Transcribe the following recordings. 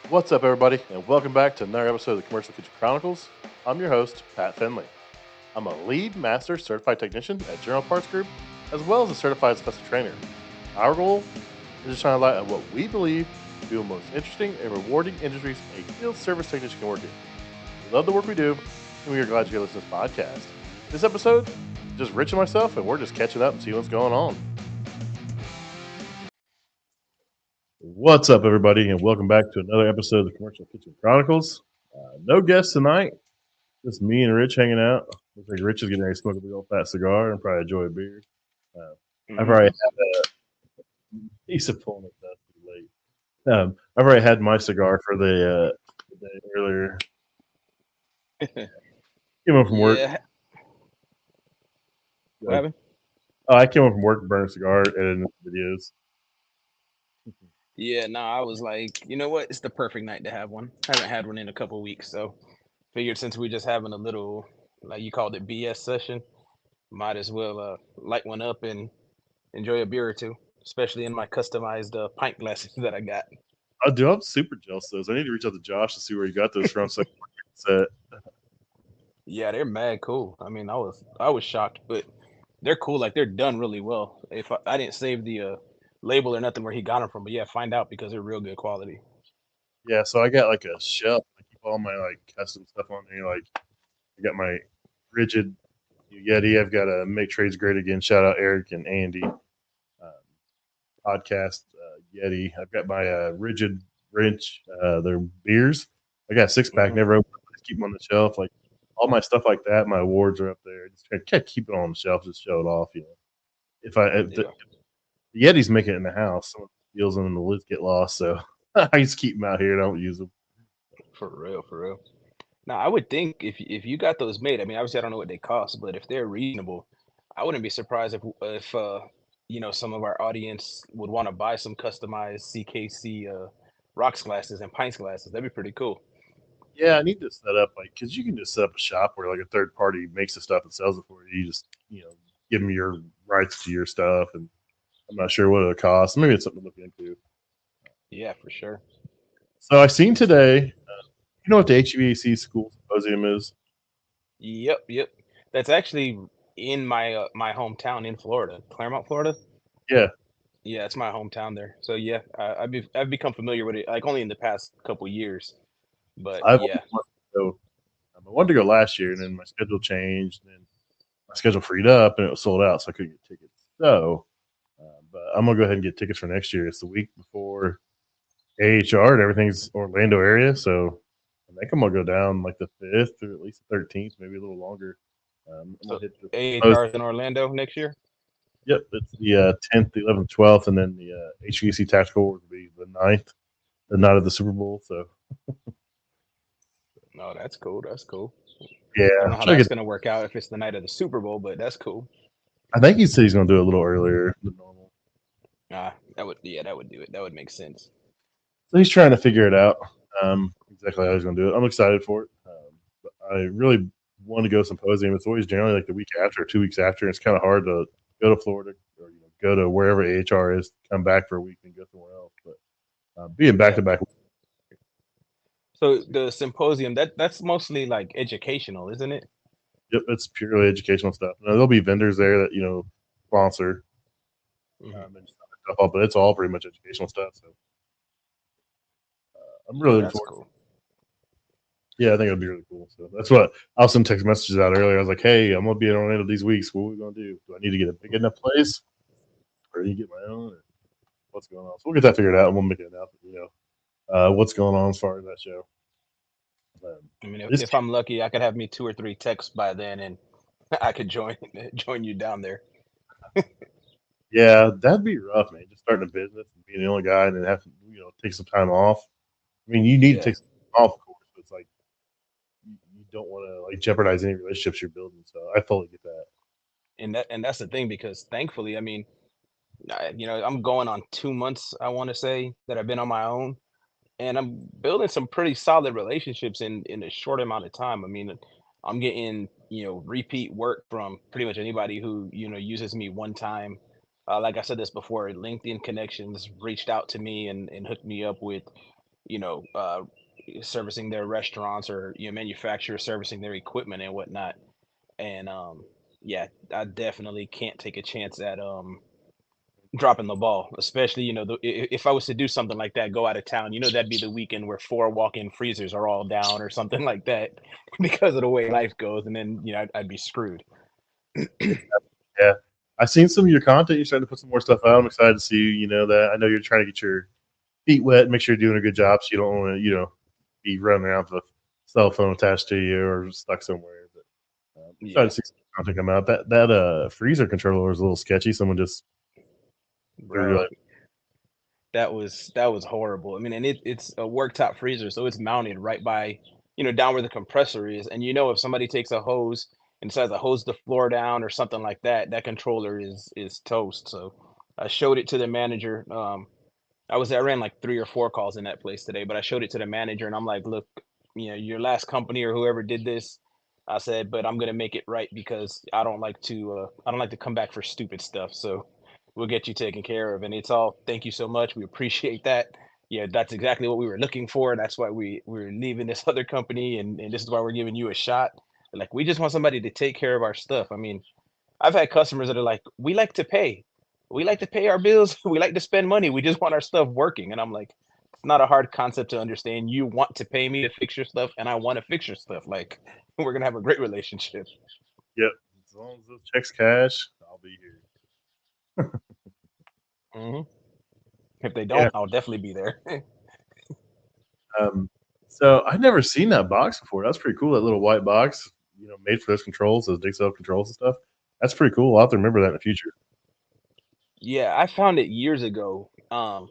What's up, everybody, and welcome back to another episode of the Commercial Kitchen Chronicles. I'm your host, Pat Finley. I'm a lead master certified technician at General Parts Group, as well as a certified special trainer. Our goal is to shine a light on what we believe to be the most interesting and rewarding industries a field service technician can work in. We love the work we do, and we are glad you're listening to this podcast. This episode, just Rich and myself, and we're just catching up and seeing what's going on. What's up, everybody, and welcome back to another episode of the Commercial Kitchen Chronicles. No guests tonight, just me and Rich hanging out. Looks like Rich is getting ready to smoke a big old fat cigar and probably enjoy a beer. I've already had he's pulling it up too late. I've already had my cigar for the day earlier. Came home from work. Yeah. What Like, happened? I came home from work, burned a cigar, editing videos. Yeah, no, I was like, you know what? It's the perfect night to have one. I haven't had one in a couple weeks, so figured since we're just having a little, like you called it, BS session, might as well light one up and enjoy a beer or two, especially in my customized pint glasses that I got. Oh, dude, I'm super jealous of those. I need to reach out to Josh to see where he got those from. So I can set. Yeah, they're mad cool. I mean, I was shocked, but they're cool. Like they're done really well. If I didn't save the label or nothing where he got them from, but yeah, find out because they're real good quality. Yeah, so I got like a shelf. I keep all my like custom stuff on there. Like I got my rigid Yeti. I've got a Make Trades Great Again. Shout out Eric and Andy. Podcast Yeti. I've got my rigid wrench. Their beers. I got a 6 pack. Hmm. Never opened. Just keep them on the shelf. Like all my stuff like that. My awards are up there. Just kind of keep it on the shelf. Just show it off. If the Yeah, Yetis make it in the house, someone steals them and the lids get lost. So I just keep them out here. I don't use them. for real, for real. Now, I would think if you got those made, I mean, obviously I don't know what they cost, but if they're reasonable, I wouldn't be surprised if some of our audience would want to buy some customized CKC rocks glasses and pints glasses. That'd be pretty cool. Yeah, I need to set up like because you can just set up a shop where like a third party makes the stuff and sells it for you. You just give them your rights to your stuff, and I'm not sure what it'll cost. Maybe it's something to look into. Yeah, for sure. So I seen today. You know what the HVAC school symposium is? Yep, yep. That's actually in my hometown in Florida, Claremont, Florida. Yeah, Yeah, it's my hometown there. So yeah, I've become familiar with it like only in the past couple years. But I've yeah, always wanted to go. I wanted to go last year, and then my schedule changed, and then my schedule freed up, and it was sold out, so I couldn't get tickets. So, but I'm gonna go ahead and get tickets for next year. It's the week before AHR, and everything's Orlando area, so I think I'm gonna go down like the 5th or at least the 13th, maybe a little longer. I'm gonna so hit the AHR is in Orlando next year. Yep, it's the 10th, the 11th, 12th, and then the HVAC Tactical will be the 9th, the night of the Super Bowl. So Oh, that's cool. That's cool. I don't yeah, know how try to that's get. gonna work out if it's the night of the Super Bowl, but that's cool. I think he said he's gonna do it a little earlier than normal. That would do it. That would make sense. So he's trying to figure it out exactly how he's gonna do it. I'm excited for it. But I really want to go symposium. It's always generally like the week after, 2 weeks after. And it's kind of hard to go to Florida or go to wherever AHR is, come back for a week and go somewhere else. But being back Yeah. to back, So the symposium that's mostly like educational, isn't it? yep, it's purely educational stuff. Now, there'll be vendors there that sponsor Hmm. and stuff up, but it's all pretty much educational stuff. So I'm really Oh, looking that's forward. cool. Yeah, I think it'll be really cool. So that's what I'll send text messages out earlier. I was like, "Hey, I'm gonna be in Orlando these weeks. What are we gonna do? Do I need to get a big enough place, or do you get my own, or what's going on?" So we'll get that figured out, and we'll make it announcement. What's going on as far as that show. I mean, This, if I'm lucky, I could have me two or three texts by then, and I could join you down there. yeah, that'd be rough, man. Just starting a business and being the only guy, and then have to take some time off. I mean, you need to Yeah, take some time off, of course, but it's like you don't want to like jeopardize any relationships you're building. So I totally get that. and that's the thing because thankfully, I mean, I'm going on 2 months. I want to say that I've been on my own, and I'm building some pretty solid relationships in a short amount of time. I mean, I'm getting repeat work from pretty much anybody who uses me one time. Like I said this before, LinkedIn connections reached out to me and hooked me up with servicing their restaurants or manufacturers servicing their equipment and whatnot. And yeah, I definitely can't take a chance at dropping the ball, especially if I was to do something like that, go out of town. That'd be the weekend where 4 walk-in freezers are all down or something like that because of the way life goes, and then I'd be screwed. Yeah, I've seen some of your content. You're starting to put some more stuff out. I'm excited to see that. I know you're trying to get your feet wet, make sure you're doing a good job, so you don't want to be running around with a cell phone attached to you or stuck somewhere. But excited Yeah, to see some content come out. That freezer controller was a little sketchy. Someone just threw bro. That was horrible. I mean, and it's a worktop freezer, so it's mounted right by, down where the compressor is. And if somebody takes a hose and decides to hose the floor down or something like that, that controller is toast. So I showed it to the manager. I ran like 3 or 4 calls in that place today, but I showed it to the manager and I'm like, look, your last company or whoever did this, I said, but I'm gonna make it right because I don't like to come back for stupid stuff. So we'll get you taken care of. And it's all thank you so much. We appreciate that. Yeah, that's exactly what we were looking for. That's why we're leaving this other company and this is why we're giving you a shot. Like we just want somebody to take care of our stuff. I mean, I've had customers that are like, "We like to pay. We like to pay our bills. We like to spend money. We just want our stuff working." And I'm like, "It's not a hard concept to understand. You want to pay me to fix your stuff, and I want to fix your stuff. Like, we're gonna have a great relationship." Yep. As long as those checks cash, I'll be here. hmm If they Yeah. don't, I'll definitely be there. So I've never seen that box before. That's pretty cool. That little white box, made for those controls, those Dixel controls and stuff. That's pretty cool. I'll have to remember that in the future. Yeah, I found it years ago. I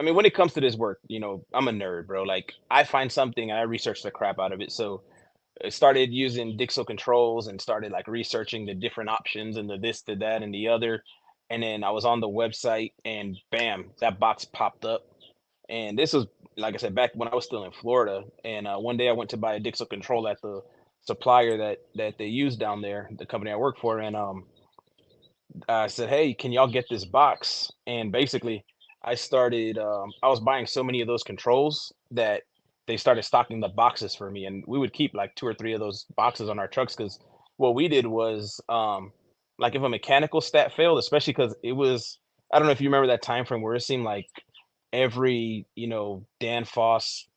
mean, when it comes to this work, I'm a nerd, bro. Like, I find something and I research the crap out of it. So I started using Dixel controls and started like researching the different options and the this, the that, and the other. And then I was on the website and bam, that box popped up. And this was, like I said, back when I was still in Florida. And one day I went to buy a Dixel control at the supplier that they use down there, the company I work for. And I said, "Hey, can y'all get this box?" And basically, I was buying so many of those controls that they started stocking the boxes for me, and we would keep like 2 or 3 of those boxes on our trucks because what we did was, like if a mechanical stat failed, especially because it was, I don't know if you remember that time frame where it seemed like every Dan Foss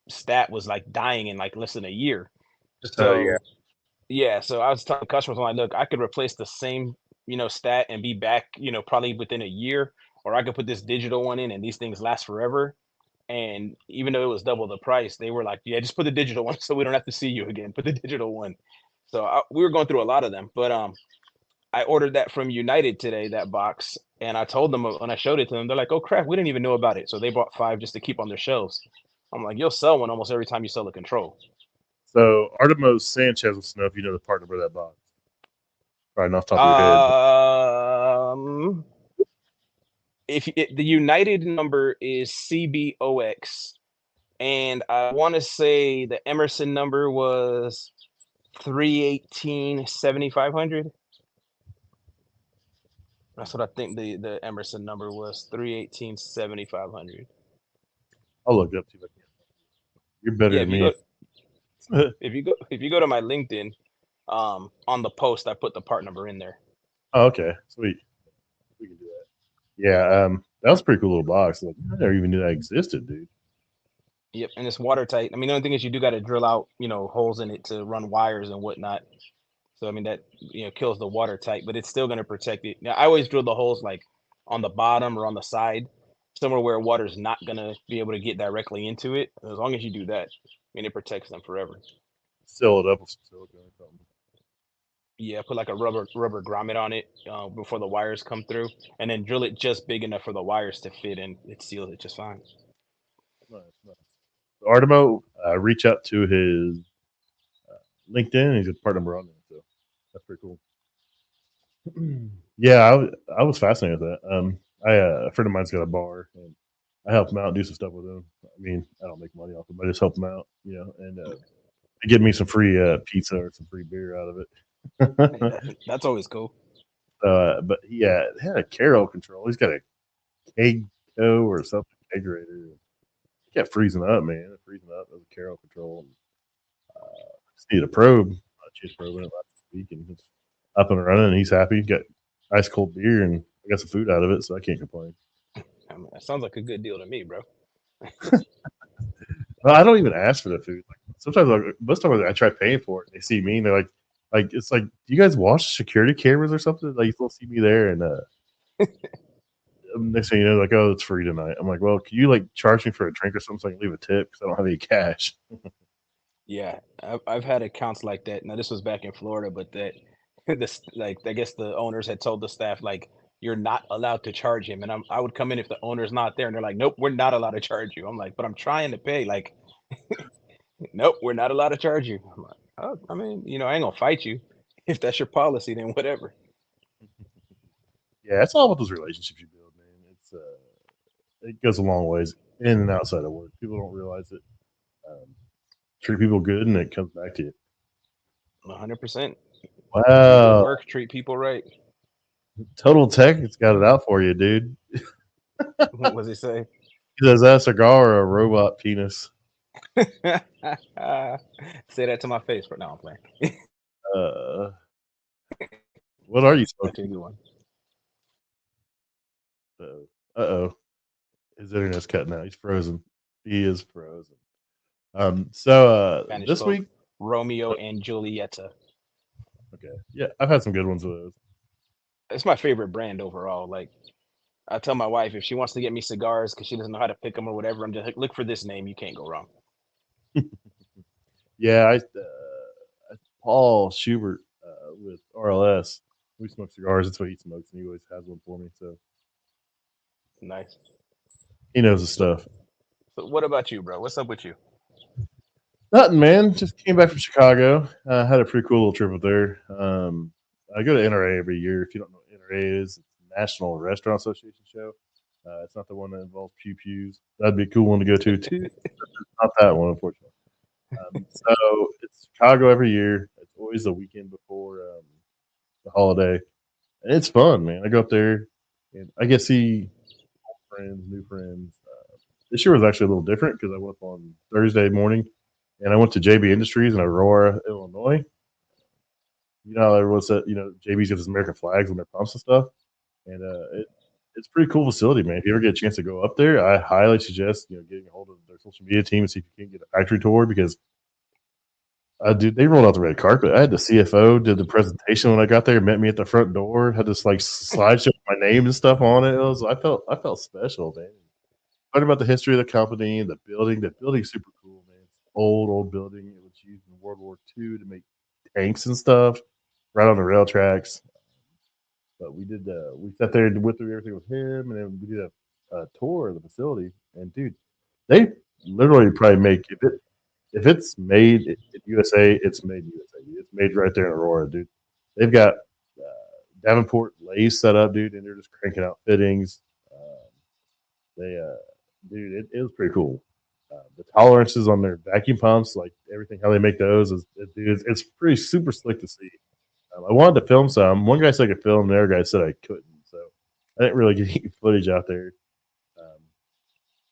stat was like dying in like less than a year. Yeah. So yeah, so I was telling customers, I'm like, "Look, I could replace the same, stat and be back, probably within a year, or I could put this digital one in and these things last forever." And even though it was double the price, they were like, "Yeah, just put the digital one so we don't have to see you again. Put the digital one." So we were going through a lot of them, but I ordered that from United today, that box, and I told them when I showed it to them, they're like, "Oh crap, we didn't even know about it." So they bought 5 just to keep on their shelves. I'm like, "You'll sell one almost every time you sell a control." So Artemos Sanchez wants to know if you know the part number of that box. Probably not off the top of your head, but Um, the United number is CBOX, and I want to say the Emerson number was 318 7500. That's what I think the Emerson number was, 318 7500. I'll look it up to you. You're better Yeah, than me. if you go to my LinkedIn, on the post I put the part number in there. Oh, okay, sweet. We can do that. Yeah, that was a pretty cool little box. Like, I never even knew that existed, dude. Yep, and it's watertight. I mean, the only thing is you do got to drill out, holes in it to run wires and whatnot. So I mean that kills the water tight, but it's still going to protect it. Now I always drill the holes like on the bottom or on the side, somewhere where water's not going to be able to get directly into it. As long as you do that, I mean it protects them forever. Seal it up with some silicone or something. Yeah, put like a rubber grommet on it before the wires come through, and then drill it just big enough for the wires to fit, and it seals it just fine. Nice, nice. So Artemo, reach out to his LinkedIn, and he's got part number on there. So that's pretty cool. Yeah, I was fascinated with that. A friend of mine's got a bar, and I help him out and do some stuff with him. I mean, I don't make money off him. I just help him out, and they give me some free pizza or some free beer out of it. That's always cool. But yeah, it had a Carol control. He's got a Kegco or something kegerator. kept freezing up, man. Freezing up as a carol control. And, just need a probe. I changed probe in it last week, and it's up and running. And he's happy. Got ice cold beer, and I got some food out of it, so I can't complain. I mean, that sounds like a good deal to me, bro. Well, I don't even ask for the food. Like sometimes, like, most times I try paying for it. They see me, and they're like it's like, do you guys watch security cameras or something? Like, you still see me there, and next thing you know, like, oh, it's free tonight. I'm like, well, can you like charge me for a drink or something so I can leave a tip because I don't have any cash? Yeah, I've had accounts like that. Now this was back in Florida, but that this like I guess the owners had told the staff like you're not allowed to charge him, and I would come in if the owner's not there, and they're like, nope, we're not allowed to charge you. I'm like, but I'm trying to pay. Like, nope, we're not allowed to charge you. I'm like, oh, I mean, I ain't gonna fight you. If that's your policy, then whatever. Yeah, it's all about those relationships you build, man. It goes a long ways in and outside of work. People don't realize it. Um, treat people good, and it comes back to you. 100%. People at Wow, work treat people right. Total Tech has got it out for you, dude. What was he say? He says, "That cigar or a robot penis?" Say that to my face, but no, I'm playing. Uh, what are you That's a smoking? good one. Uh oh, his internet's cutting out. He's frozen. He is frozen. So Spanish this boat, week, Romeo and Julieta. okay, yeah, I've had some good ones of those. It's my favorite brand overall. Like I tell my wife if she wants to get me cigars because she doesn't know how to pick them or whatever, I'm just like, look for this name. You can't go wrong. Yeah, Paul Schubert with RLS. We smoke cigars. That's what he smokes, and he always has one for me. So Nice. he knows his So, stuff. so what about you, bro? What's up with you? Nothing, man. Just came back from Chicago. Had a pretty cool little trip up there. I go to NRA every year. If you don't know what NRA is, it's the National Restaurant Association show. It's not the one that involves pew pews. That'd be a cool one to go to too. Not that one, unfortunately. So it's Chicago every year. It's always the weekend before the holiday, and it's fun, man. I go up there and I get to see friends, new friends. This year was actually a little different because I went up on Thursday morning, and I went to JB Industries in Aurora, Illinois. You know, there was that, JB's got those American flags on their pumps and stuff, and it's a pretty cool facility, man. If you ever get a chance to go up there, I highly suggest getting a hold of their social media team and see if you can get a factory tour because dude, they rolled out the red carpet. I had the CFO did the presentation when I got there, met me at the front door, had this like slideshow with my name and stuff on it. I felt special, man. Learned about the history of the company and the building. The building's super cool, man. It's an old building. It was used in World War II to make tanks and stuff, right on the rail tracks. But we sat there and went through everything with him, and then we did a tour of the facility. And dude, they literally probably make if it's made in USA, it's made in USA. It's made right there in Aurora, dude. They've got Davenport lathes set up, dude, and they're just cranking out fittings. They, dude, it was pretty cool. The tolerances on their vacuum pumps, like everything, how they make those, dude, it's pretty super slick to see. I wanted to film some. One guy said I could film, the other guy said I couldn't, so I didn't really get any footage out there. Um,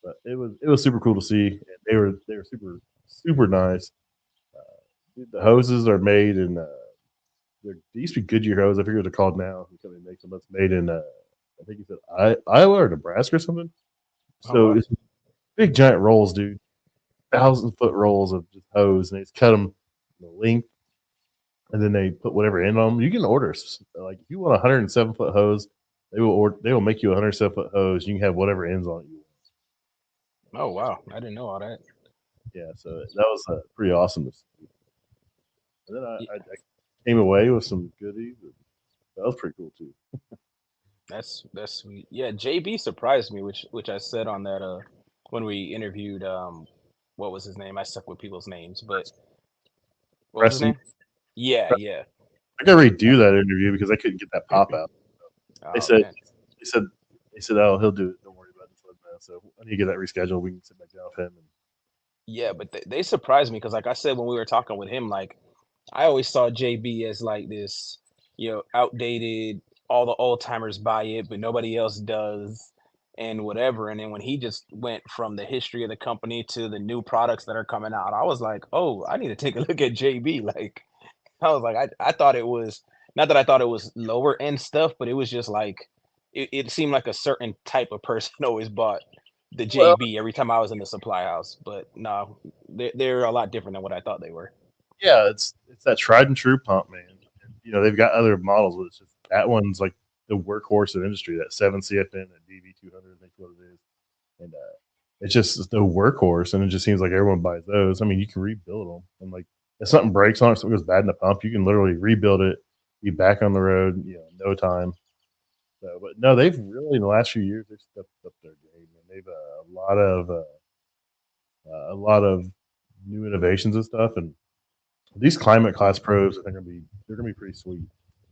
but it was super cool to see, and they were super nice. Dude, the hoses are made in they used to be Goodyear hose. I forget what they're called now. The company makes them. That's made in I think he said Iowa or Nebraska or something. Oh So wow. it's big giant rolls, dude. 1,000-foot rolls of just hose, and they just cut them the length, and then they put whatever end on them. You can order like if you want a 107-foot hose, they will make you a 107-foot hose. You can have whatever ends on it you want. Oh wow. I didn't know all that. Yeah, so that was pretty awesome to see. And then Yeah, I came away with some goodies. That was pretty cool too. that's sweet. Yeah, JB surprised me, which I said on that when we interviewed what was his name? I suck with people's names, but what was his Preston, name? Yeah, yeah. I got to redo that interview because I couldn't get that pop out. They Oh said, man. they said, they said, oh, he'll do it. Don't worry about it. Just let him know. So I need to get that rescheduled. We can sit back down with him. Yeah, but they surprised me because, like I said when we were talking with him, like I always saw JB as like this, outdated. All the old timers buy it, but nobody else does. and whatever. And then when he just went from the history of the company to the new products that are coming out, I was like, oh, I need to take a look at JB. Like, I was like, I thought it was not that I thought it was lower end stuff, but it was just like it seemed like a certain type of person always bought the Well, JB every time I was in the supply house. But no, they're a lot different than what I thought they were. yeah, it's that tried and true pump, man. And, they've got other models, but it's just that one's like the workhorse of the industry. That 7 CFN, that DV200, I think what it is, and it's just the workhorse, and it just seems like everyone buys those. I mean, you can rebuild them, and like if something breaks on it, something goes bad in the pump, you can literally rebuild it, be back on the road, in no time. So, but no, they've really in the last few years they've stepped up their game, and they've a lot of new innovations and stuff, and these climate class pros, I think, they're gonna be pretty sweet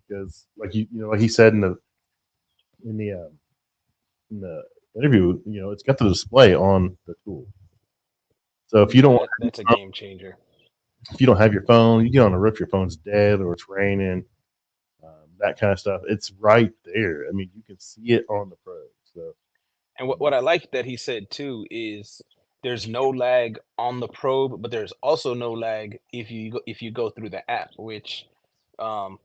because, like like he said in the uh, in the interview, it's got the display on the tool. So Yeah, that's a game changer. if you don't have your phone, you get on the roof, your phone's dead or it's raining, that kind of stuff. It's right there. I mean, you can see it on the Pro. So And what I like that he said too is there's no lag on the probe, but there's also no lag if you go through the app, which um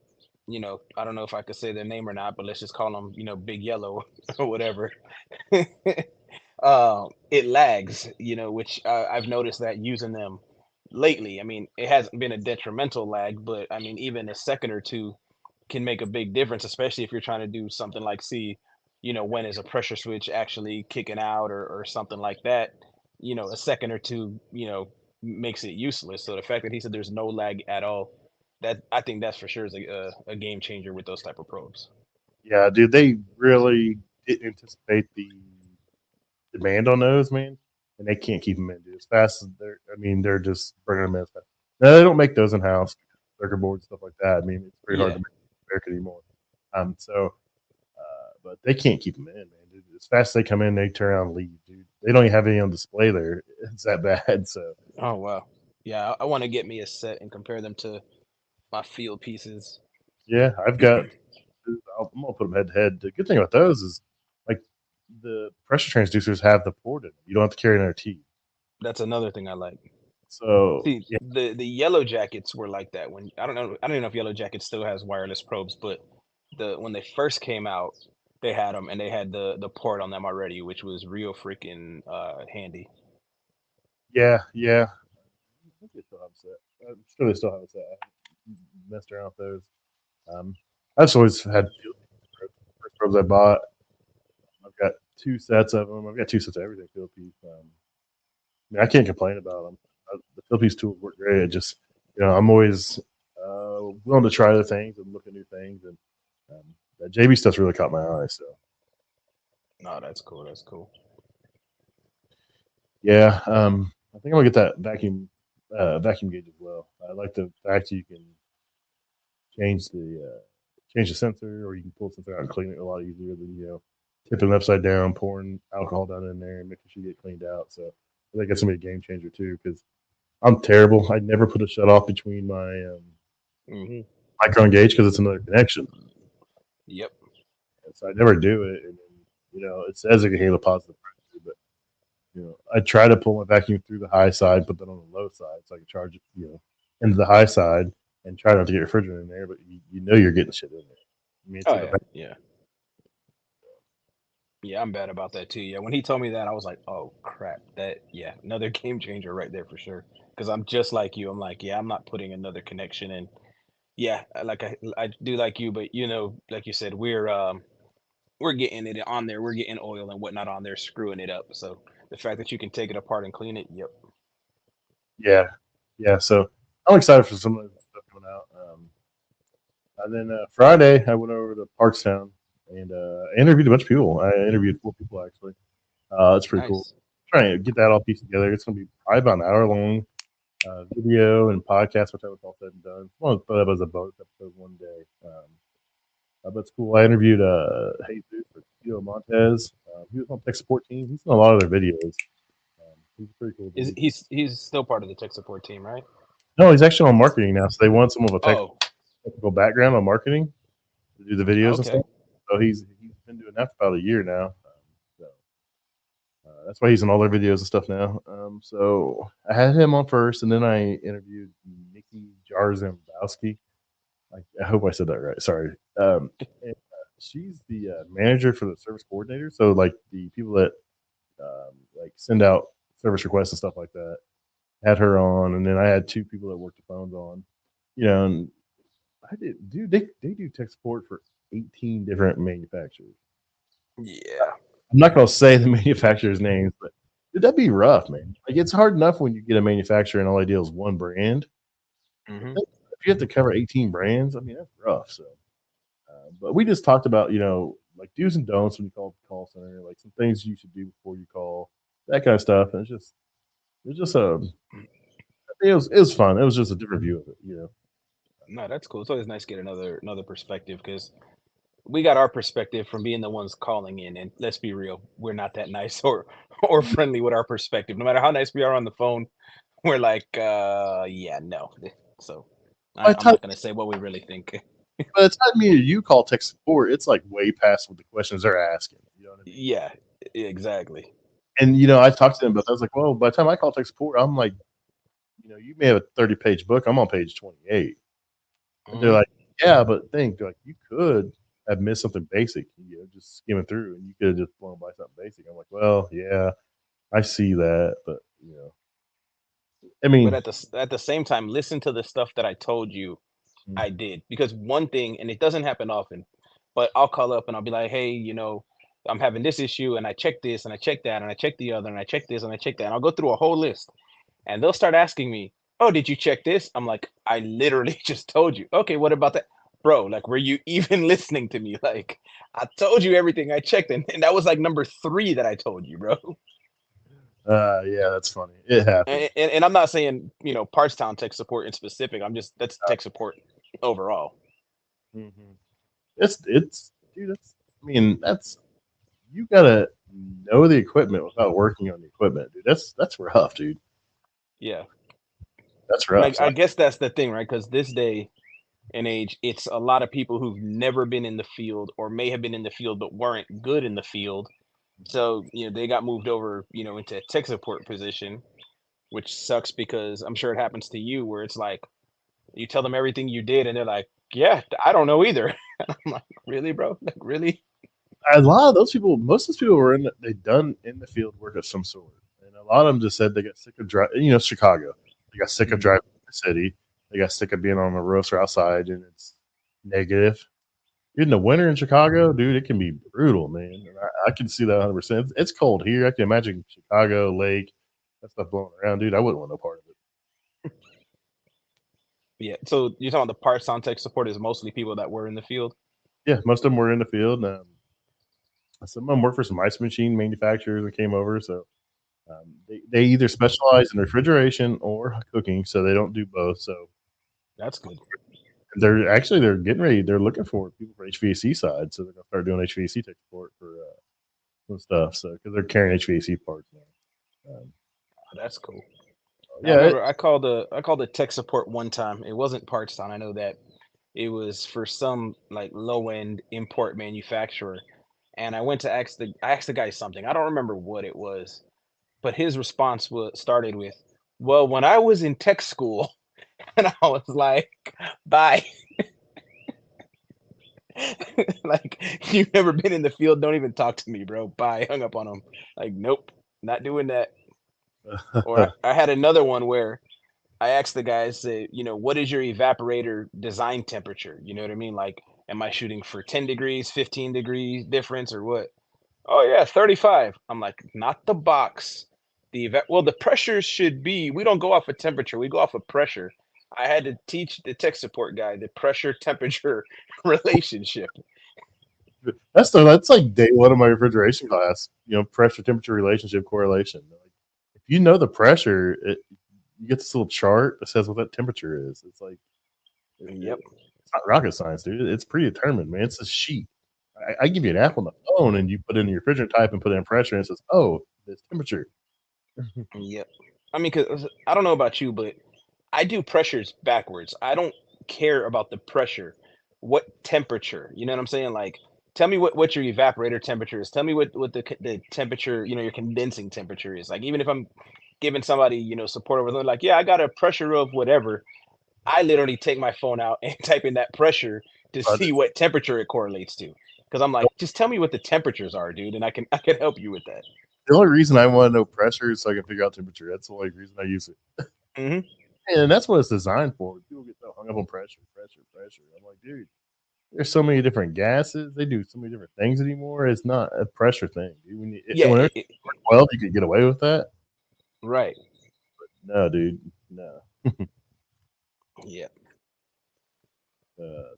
I don't know if I could say their name or not, but let's just call them, Big Yellow or whatever. It lags, which I've noticed that using them lately. I mean, it hasn't been a detrimental lag, but I mean, even a second or two can make a big difference, especially if you're trying to do something like see, when is a pressure switch actually kicking out or something like that. A second or two, makes it useless. So the fact that he said there's no lag at all, that I think that's for sure is a game changer with those type of probes. yeah, dude, they really didn't anticipate the demand on those, man, and they can't keep them in, dude. As fast as I mean, they're just bringing them in. As fast. Now, they don't make those in house, circuit boards, stuff like that. I mean, it's pretty hard Yeah. to make in America anymore. So but they can't keep them in, man. Dude. As fast as they come in, they turn around and leave, dude. They don't even have any on display there. It's that bad. So Oh wow. Yeah, I want to get me a set and compare them to my field pieces. yeah, I've got. I'm gonna put them head to head. The good thing about those is like the pressure transducers have the port in them. You don't have to carry another T. That's another thing I like. So See, yeah, the Yellow Jackets were like that when I don't even know if Yellow Jacket still has wireless probes, but the when they first came out, they had them and they had the port on them already, which was real freaking handy. yeah. I think they still have a set. I'm sure they still have a set. I messed around with those. Um, I've just always had first probes I bought. I've got two sets of them. I've got two sets of everything field piece. I mean, I can't complain about them. The field piece tools work great. It just, I'm always willing to try other things and look at new things. And that JB stuff's really caught my eye. So No, that's cool. That's cool. yeah, I think I'm gonna get that vacuum gauge as well. I like the fact you can change the sensor, or you can pull the sensor out and clean it a lot easier than tipping it upside down, pouring alcohol down in there, and making sure you get cleaned out. So I think that's gonna be a game changer too because I'm terrible. I never put a shut off between my Hmm. micron gauge because it's another connection. Yep. So I never do it. And then, it says it can handle positive pressure, but I try to pull my vacuum through the high side, put that on the low side so I can charge it, into the high side and try not to get refrigerant in there, but you're getting shit in there. I mean, it's Oh in the yeah. Yeah. Yeah, I'm bad about that too. Yeah, when he told me that, I was like, "Oh crap!" That yeah, another game changer right there for sure. Because I'm just like you. I'm like, yeah, I'm not putting another connection in. Yeah, like I do like you, but like you said, we're getting it on there. We're getting oil and whatnot on there, screwing it up. So the fact that you can take it apart and clean it, yep. yeah, yeah. So I'm excited for some of the stuff coming out. And then Friday, I went over to Partstown and interviewed a bunch of people. I interviewed 4 people actually. That's pretty cool. Nice. Trying to get that all pieced together. It's going to be probably about an hour long video and podcast, which I was all said and done. Well, thought that was a bonus episode one day. But it's cool. I interviewed Jesus or Tio Montez. He was on tech support team. He's in a lot of their videos. He's a pretty cool Is dude. he's still part of the tech support team, right? No, he's actually on marketing now. So they want some of a Oh, technical background on marketing to do the videos and okay. stuff. So he's been doing that for about a year now. So That's why he's in all their videos and stuff now. So I had him on first, and then I interviewed Nikki Jarzembowski. I hope I said that right. Sorry. And, she's the manager for the service coordinator. So like the people that like send out service requests and stuff like that. Had her on, and then I had two people that worked the phones on. And I did, dude. They do tech support for 18 different manufacturers. Yeah. I'm not gonna say the manufacturers' names, but dude, that'd be rough, man. Like it's hard enough when you get a manufacturer and all they deal is one brand. Hmm. If you have to cover 18 brands, I mean that's rough. So, but we just talked about like do's and don'ts when you call the call center, like some things you should do before you call, that kind of stuff. And it's just it was fun. It was just a different view of it. No, that's cool. It's always nice to get another perspective because we got our perspective from being the ones calling in, and let's be real, we're not that nice or friendly with our perspective. No matter how nice we are on the phone, we're like, yeah, no. So By the I'm time not gonna say what we really think. by the time me or you call tech support, it's like way past what the questions they're asking. You know what I mean? Yeah, exactly. And I talked to them about that. I was like, well, by the time I call tech support, I'm like, you may have a 30-page book. I'm on page 28. And they're Hmm. like, yeah, but like you could have missed something basic, just skimming through, and you could have just blown by something basic. I'm like, well, yeah, I see that, but I But mean, at the same time, listen to the stuff that I told you mm, I did, because one thing, and it doesn't happen often, but I'll call up and I'll be like, hey, I'm having this issue, and I checked this, and I checked that, and I checked the other, and I checked this, and I checked that, and I'll go through a whole list, and they'll start asking me, oh, did you check this? I'm like, I literally just told you. Okay, what about that? Bro, like, were you even listening to me? Like, I told you everything I checked, and that was like number three that I told you, bro. yeah, that's funny. It happens. And I'm not saying, Partstown tech support in specific. That's tech support overall. Mhm. It's dude. I mean, you gotta know the equipment without working on the equipment, dude. That's rough, dude. Yeah. That's And rough. So I guess that's the thing, right? Because this day and age, it's a lot of people who've never been in the field or may have been in the field but weren't good in the field. So, they got moved over, into a tech support position, which sucks because I'm sure it happens to you where it's like you tell them everything you did and they're like, yeah, I don't know either. I'm like, really, bro? Like, really? a lot of those people, most of those people were they done in the field work of some sort, and a lot of them just said they got sick of driving. Chicago. They got sick of Mhm. driving in the city. They got sick of being on the roofs or outside, and it's negative. In the winter in Chicago, dude, it can be brutal, man. And I can see that 100%. It's cold here. I can imagine Chicago lake, that stuff blowing around, dude. I wouldn't want no part of it. Yeah. So you're talking about the parts on tech support is mostly people that were in the field? Yeah, most of them were in the field. And, some of them work for some ice machine manufacturers that came over. So they either specialize in refrigeration or cooking, so they don't do both. So That's good. they're getting ready. They're looking for people for HVAC side, so they're gonna start doing HVAC tech support for some stuff. So because they're carrying HVAC parts now. That's cool. I Yeah, remember I called the tech support one time. It wasn't Partstown. I know that. It was for some like low end import manufacturer. And I asked the guy something. I don't remember what it was, but his response was started with, "Well, when I was in tech school," and I was like, "Bye." Like, you've never been in the field, don't even talk to me, bro. Bye. Hung up on him. Like, nope, not doing that. Or I had another one where I asked the guys, say, what is your evaporator design temperature? You know what I mean? Like, am I shooting for 10 degrees, 15 degrees difference or what? Oh yeah, 35. I'm like, not the box. Well, the pressure should be, we don't go off of temperature, we go off of pressure. I had to teach the tech support guy the pressure temperature relationship. that's like day one of my refrigeration class. Pressure temperature relationship correlation. Like, if you know the pressure, you get this little chart that says what that temperature is. It's like Yep. it's not rocket science, dude. It's predetermined, man. It's a sheet. I give you an app on the phone, and you put in your refrigerant type and put in pressure, and it says, "Oh, this temperature." Yep. I mean, cause I don't know about you, but I do pressures backwards. I don't care about the pressure. What temperature? You know what I'm saying? Like, tell me what your evaporator temperature is. Tell me what the temperature, your condensing temperature is. Like, even if I'm giving somebody, support over there, like, yeah, I got a pressure of whatever. I literally take my phone out and type in that pressure to I see what temperature it correlates to. Because I'm like, just tell me what the temperatures are, dude, and I can help you with that. The only reason I want to know pressure is so I can figure out temperature. That's the only reason I use it. Hmm. And that's what it's designed for. People get so hung up on pressure, pressure, pressure. I'm like, dude, there's so many different gases. They do so many different things anymore. It's not a pressure thing. Dude. Yeah, When it's 12, you could get away with that. right. No, dude, no. Yeah.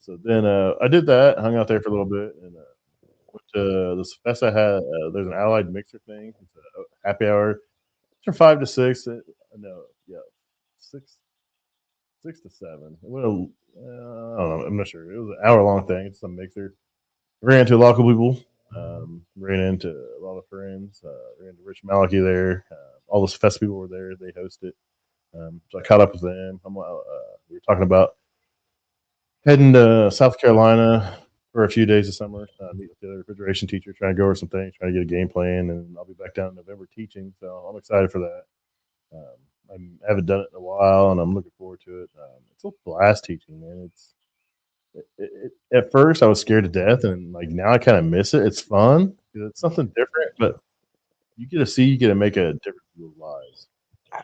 So then I did that, hung out there for a little bit, and went to this fest I had. There's an Allied mixer thing. It's a happy hour. It's from 5 to 6. No, yeah, six 6 to 7. Well, I don't know. I'm not sure. It was an hour long thing. It's some mixer. Ran into a lot of people. Ran into a lot of friends. Ran into Rich Malachi there. All those fest people were there. They hosted. So I caught up with them. We were talking about heading to South Carolina for a few days this summer. Meet with the other refrigeration teacher, trying to go over some things, trying to get a game plan, and I'll be back down in November teaching. So I'm excited for that. I haven't done it in a while, and I'm looking forward to it. It's a blast teaching, man. At first I was scared to death, and like now I kind of miss it. It's fun because it's something different, but you get to make a difference in people's lives.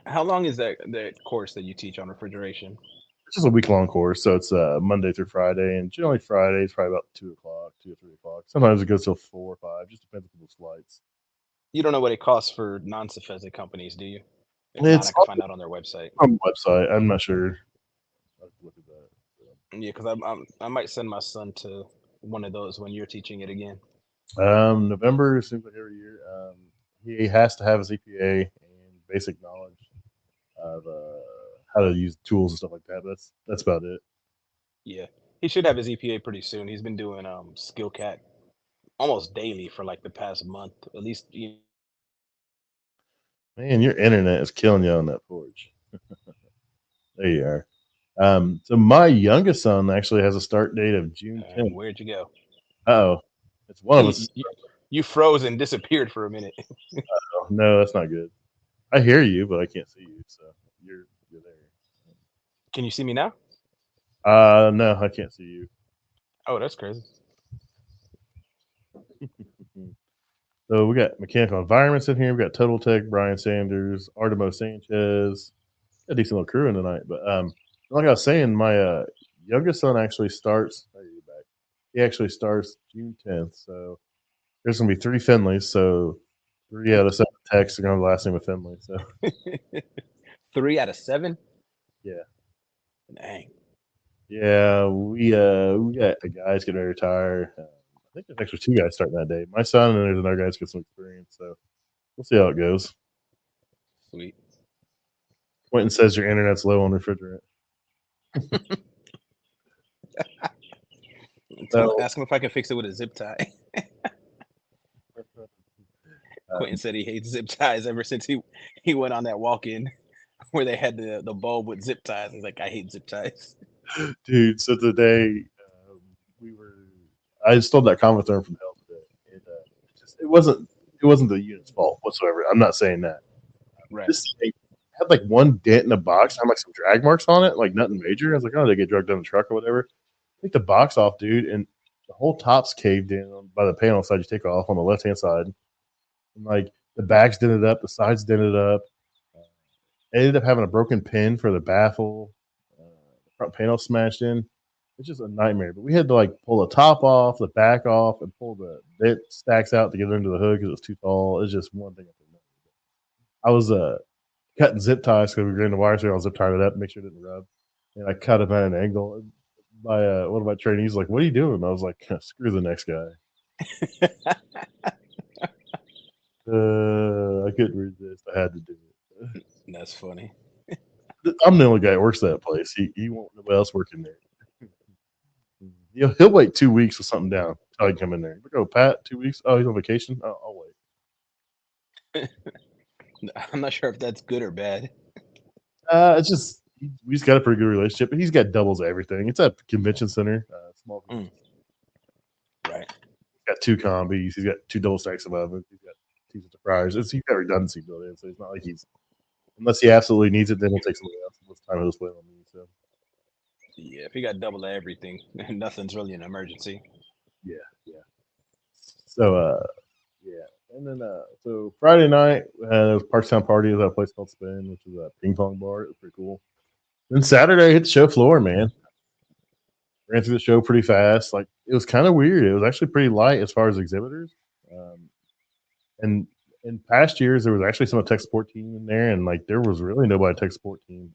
How long is that course that you teach on refrigeration? It's just a week long course, so it's Monday through Friday, and generally Friday is probably about 2 o'clock, 2 or 3 o'clock. Sometimes it goes till 4 or 5, just depends on people's flights. You don't know what it costs for non-CFESA companies, do you? If not, It's I can find out on their website. on the website. I'm not sure. I have to look at Yeah, because I might send my son to one of those when you're teaching it again. that. November seems like every year. He has to have his EPA and basic knowledge of how to use tools and stuff like that. But that's about it. Yeah, he should have his EPA pretty soon. He's been doing skill cat almost daily for like the past month, at least. Man, your internet is killing you on that porch. There you are. So my youngest son actually has a start date of June 10th. Where'd you go? Oh, it's one of you, us. you, you froze and disappeared for a minute. Oh, no, that's not good. I hear you, but I can't see you. So you're there. Can you see me now? No, I can't see you. Oh, that's crazy. So we got mechanical environments in here. We got Total Tech, Brian Sanders, Artemo Sanchez. Got a decent little crew in tonight. But like I was saying, my youngest son actually starts. Oh, you're back. He actually starts June 10th. So there's gonna be 3 Finleys. So 3 out of 7 techs are gonna have the last name of Finley. So 3 out of 7. yeah, Dang. yeah. We got a guys getting ready to retire. I think there's actually 2 guys starting that day. My son and then there's another guy that's got some experience. So we'll see how it goes. Sweet. Quentin says your internet's low on refrigerant. So Ask him if I can fix it with a zip tie. Quentin said he hates zip ties ever since he went on that walk-in where they had the bulb with zip ties. He's like, I hate zip ties. dude, so today we were. I stole that comment term from hell today. It wasn't the unit's fault whatsoever. I'm not saying that. Right. This thing had like one dent in the box, had like some drag marks on it, like nothing major. I was like, oh, they get drugged down the truck or whatever. Take the box off, dude, and the whole top's caved in by the panel side you take off on the left hand side. And like the back's dented up, the sides dented up. I ended up having a broken pin for the baffle. The front panel smashed in. It's just a nightmare. But we had to like pull the top off, the back off, and pull the bit stacks out to get into the hood because it was too tall. It's just one thing after another. I was cutting zip ties because we were in the wire, so I'll zip tie it up, make sure it didn't rub. And I cut them at an angle. My one of my trainees was like, "What are you doing?" And I was like, "Screw the next guy." I couldn't resist. I had to do it. That's funny. I'm the only guy that works at that place. He won't nobody else working there. He'll wait 2 weeks for something down until I can come in there. Like, oh, Pat, 2 weeks? Oh, he's on vacation? Oh, I'll wait. I'm not sure if that's good or bad. It's just we just got a pretty good relationship. He's got doubles of everything. It's at convention center, small. Right. got 2 combis. He's got 2 double stacks above it. He's got 2 sets of fryers. He's got redundancy built in, so it's not like he's unless he absolutely needs it, then he'll take somebody else. Most time he'll split on me. So Yeah, if you got double of everything, nothing's really an emergency. yeah, yeah. So yeah. And then so Friday night there was Partstown party at a place called Spin, which is a ping pong bar. It was pretty cool. Then Saturday hit the show floor, man. Ran through the show pretty fast. Like it was kind of weird. It was actually pretty light as far as exhibitors. Um, and in past years, there was actually some tech support team in there, and like there was really nobody tech support team.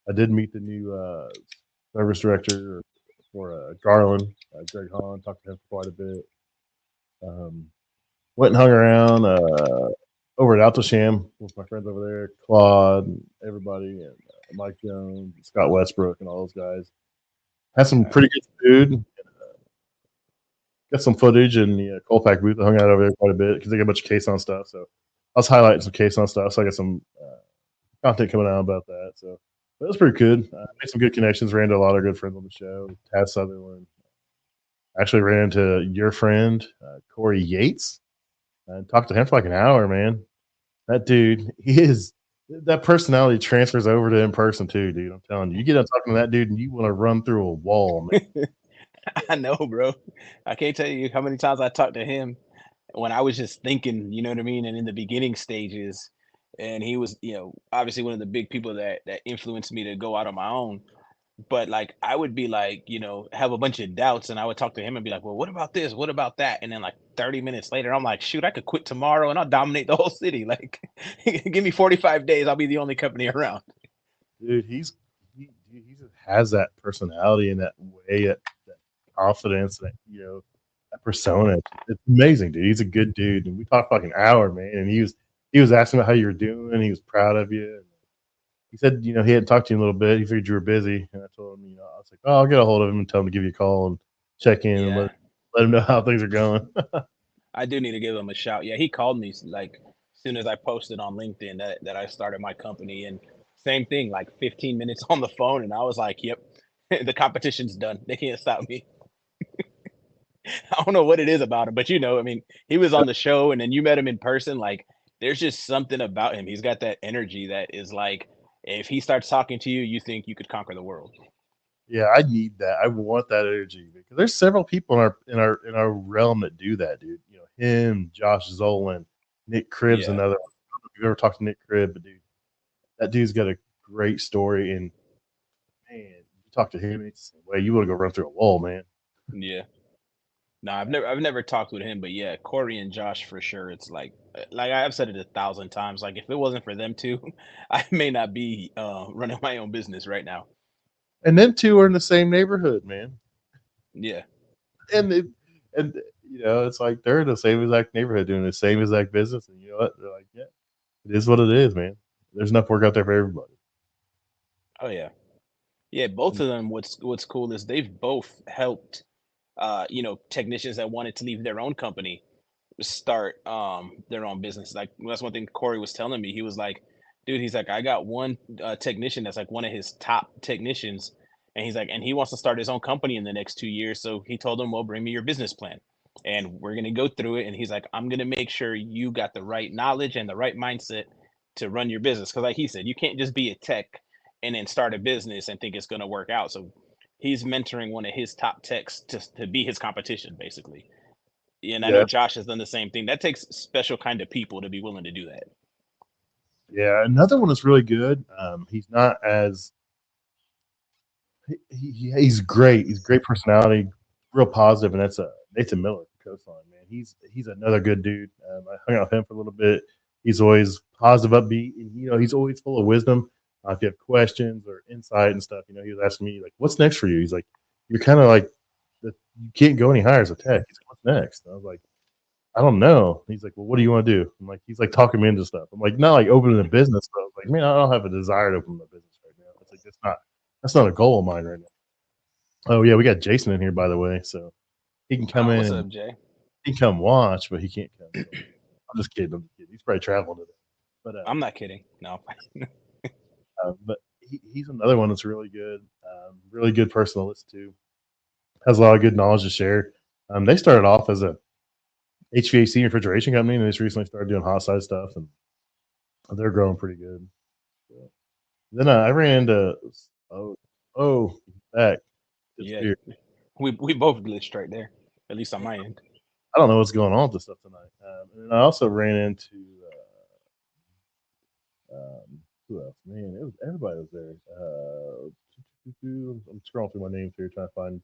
I did meet the new service director for Garland, Greg Hahn. Talked to him for quite a bit. Went and hung around over at Altosham with my friends over there, Claude, and everybody, and Mike Jones, Scott Westbrook, and all those guys. Had some pretty good food. Got some footage in the Colpack booth. I hung out over there quite a bit because they got a bunch of case on stuff. So I was highlighting some case on stuff. So I got some content coming out about that. So that was pretty good. Made some good connections. Ran into a lot of good friends on the show. Taz Sutherland. Actually ran into your friend Corey Yates and talked to him for like an hour. Man, that dude, that personality transfers over to in person too, dude. I'm telling you, you get up talking to that dude and you want to run through a wall, man. I know, bro. I can't tell you how many times I talked to him when I was just thinking, you know what I mean, and in the beginning stages. And he was, obviously one of the big people that influenced me to go out on my own. But like I would be like, have a bunch of doubts, and I would talk to him and be like, "Well, what about this? What about that?" And then like 30 minutes later, I'm like, "Shoot, I could quit tomorrow and I'll dominate the whole city. Like, give me 45 days, I'll be the only company around." Dude, he just has that personality and that way, that confidence, that that persona. It's amazing, dude. He's a good dude, and we talked for like an hour, man. And he was asking about how you were doing. He was proud of you. And he said, he hadn't talked to you in a little bit. He figured you were busy, and I told him, I was like, oh, I'll get a hold of him and tell him to give you a call and check in and Yeah, let him know how things are going. I do need to give him a shout. Yeah, he called me like as soon as I posted on LinkedIn that I started my company, and same thing, like 15 minutes on the phone, and I was like, "Yep, the competition's done. They can't stop me." I don't know what it is about him, but I mean, he was on the show and then you met him in person. Like, there's just something about him. He's got that energy that is like, if he starts talking to you, you think you could conquer the world. Yeah, I need that. I want that energy because there's several people in our realm that do that, dude. Him, Josh Zolan, Nick Cribb's Yeah. another one. I don't know if you've ever talked to Nick Cribb, but dude, that dude's got a great story. And man, you talk to him, it's the same way. You want to go run through a wall, man. Yeah. No, I've never talked with him, but yeah, Corey and Josh for sure. It's like I've said it 1,000 times. Like if it wasn't for them two, I may not be running my own business right now. And them two are in the same neighborhood, man. Yeah. And and it's like they're in the same exact neighborhood doing the same exact business. And you know what? They're like, yeah, it is what it is, man. There's enough work out there for everybody. Oh yeah. Yeah, both And of them what's cool is they've both helped technicians that wanted to leave their own company start their own business. Like that's one thing Corey was telling me. He was like, dude, he's like, I got one technician that's like one of his top technicians, and he's like, and he wants to start his own company in the next 2 years. So he told him, well, bring me your business plan, and we're gonna go through it. And he's like, I'm gonna make sure you got the right knowledge and the right mindset to run your business. Because like he said, you can't just be a tech and then start a business and think it's gonna work out. So he's mentoring one of his top techs to be his competition, basically. And I know yeah, Josh has done the same thing. That takes special kind of people to be willing to do that. yeah. Another one that's really good. He's not as he's great. He's great personality, real positive, and that's Nathan Miller, coastline man. He's another good dude. I hung out with him for a little bit. He's always positive, upbeat, and he's always full of wisdom. If you have questions or insight and stuff, he was asking me like, "What's next for you?" He's like, "You're kind of like you can't go any higher as a tech." He's like, "What's next?" And I was like, "I don't know." He's like, "Well, what do you want to do?" I'm like, he's like talking me into stuff. I'm like, not like opening a business, but I was like, man, I don't have a desire to open a business right now. It's like that's not a goal of mine right now. Oh yeah, we got Jason in here by the way, so he can come in What's and up, Jay? he can come watch, but he can't come. I'm just kidding. I'm just kidding. He's probably traveling today, but I'm not kidding. No. he's another one that's really good person to listen to. Has a lot of good knowledge to share. They started off as a HVAC and refrigeration company, and they just recently started doing hot side stuff, and they're growing pretty good. So, then I ran into oh back Yeah, disappeared. we both glitched right there, at least on my end. I don't know what's going on with this stuff tonight. And I also ran into who else? Man, it was everybody was there. I'm scrolling through my names here trying to find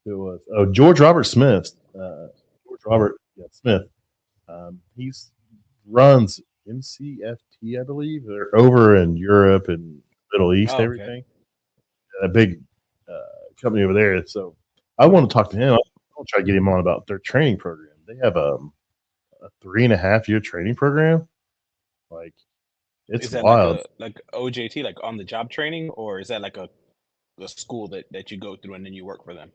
who it was. Oh, George Robert Smith. George Robert Smith. He's runs MCFT, I believe. They're over in Europe and Middle East, Oh, okay. everything. A big company over there. So I want to talk to him. I'll try to get him on about their training program. They have a 3.5 year training program. Like it's Is that like wild. a like OJT, like on the job training, or is that like a school that you go through and then you work for them?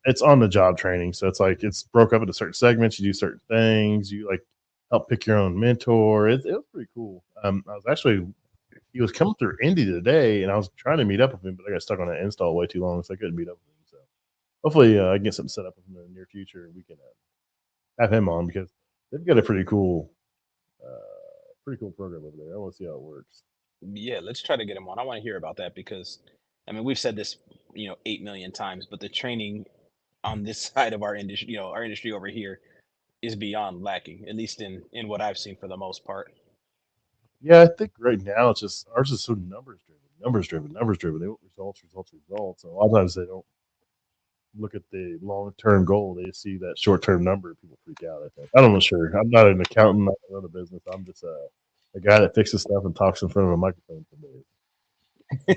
It's on the job training. So it's like it's broke up into certain segments. You do certain things. You like help pick your own mentor. It was pretty cool. I was actually he was coming through Indy today, and I was trying to meet up with him, but I got stuck on that install way too long, so I couldn't meet up with him. So hopefully, I can get something set up with him in the near future, and we can have him on because they've got a pretty cool program over there. I want to see how it works. Yeah, let's try to get him on. I want to hear about that because, I mean, we've said this, 8 million times, but the training on this side of our industry, our industry over here is beyond lacking, at least in what I've seen for the most part. Yeah, I think right now it's just ours is so numbers driven. They want results. And a lot of times they don't look at the long term goal. They see that short term number. People freak out. I think. I don't know. Sure, I'm not an accountant. I don't run a business. I'm just a guy that fixes stuff and talks in front of a microphone some days.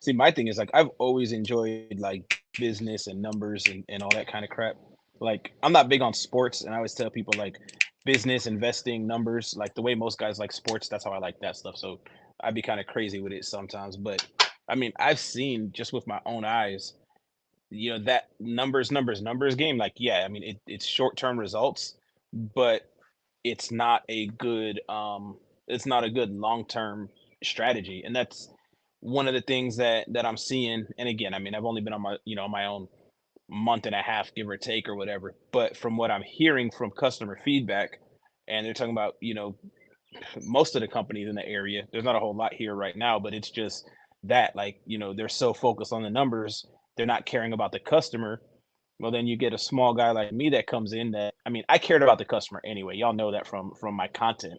See, my thing is like I've always enjoyed like business and numbers and all that kind of crap. Like I'm not big on sports, and I always tell people like business, investing, numbers, like the way most guys like sports, that's how I like that stuff. So I'd be kind of crazy with it sometimes. But I mean, I've seen just with my own eyes, that numbers game. Like, yeah, I mean it's short-term results, but it's not a good long-term strategy. And that's one of the things that I'm seeing. And again, I mean, I've only been on my own month and a half, give or take, or whatever. But from what I'm hearing from customer feedback, and they're talking about, most of the companies in the area, there's not a whole lot here right now, but it's just that, like, they're so focused on the numbers, they're not caring about the customer. Well, then you get a small guy like me that comes in that, I mean, I cared about the customer anyway. Y'all know that from my content.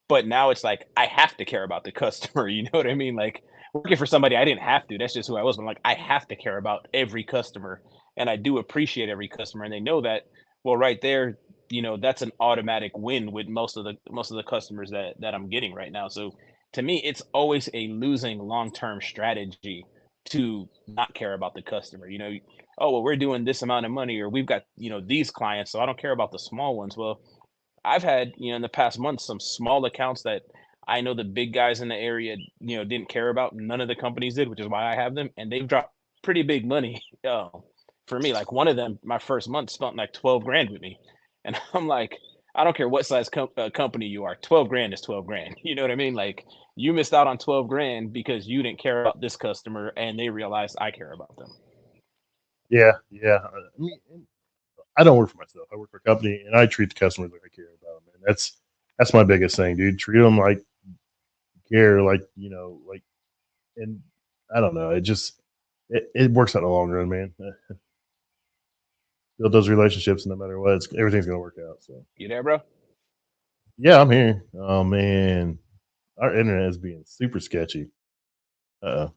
But now it's like I have to care about the customer. You know what I mean? Like working for somebody I didn't have to. That's just who I was. But I'm like, I have to care about every customer. And I do appreciate every customer. And they know that. Well, right there, that's an automatic win with most of the customers that I'm getting right now. So to me, it's always a losing long-term strategy to not care about the customer. Oh, well, we're doing this amount of money, or we've got, these clients, so I don't care about the small ones. Well, I've had, in the past month, some small accounts that I know the big guys in the area, didn't care about. None of the companies did, which is why I have them, and they've dropped pretty big money. For me, like one of them, my first month spent like 12 grand with me, and I'm like, I don't care what size company you are, 12 grand is 12 grand. You know what I mean? Like you missed out on 12 grand because you didn't care about this customer, and they realized I care about them. Yeah, yeah. I mean, I don't work for myself. I work for a company, and I treat the customers like I care about them. And that's my biggest thing, dude. Treat them like you care, like like. And I don't know. It works out in the long run, man. Build those relationships, no matter what. Everything's gonna work out. So You there, bro? yeah, I'm here. Oh man, our internet is being super sketchy. Uh,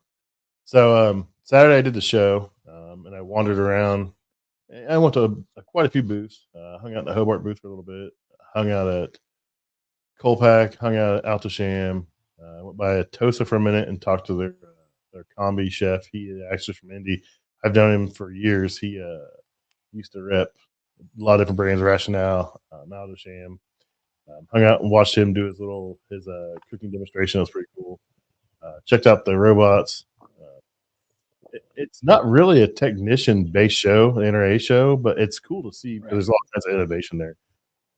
so Saturday I did the show, and I wandered around. I went to quite a few booths. Hung out in the Hobart booth for a little bit. Hung out at Colpack. Hung out at Altosham. Went by Tosa for a minute and talked to their combi chef. He actually from Indy. I've known him for years. He used to rep a lot of different brands, Rationale, Altosham. Hung out and watched him do his cooking demonstration. It was pretty cool. Checked out the robots. It's not really a technician based show, the NRA show, but it's cool to see because Right. there's all kinds of innovation there.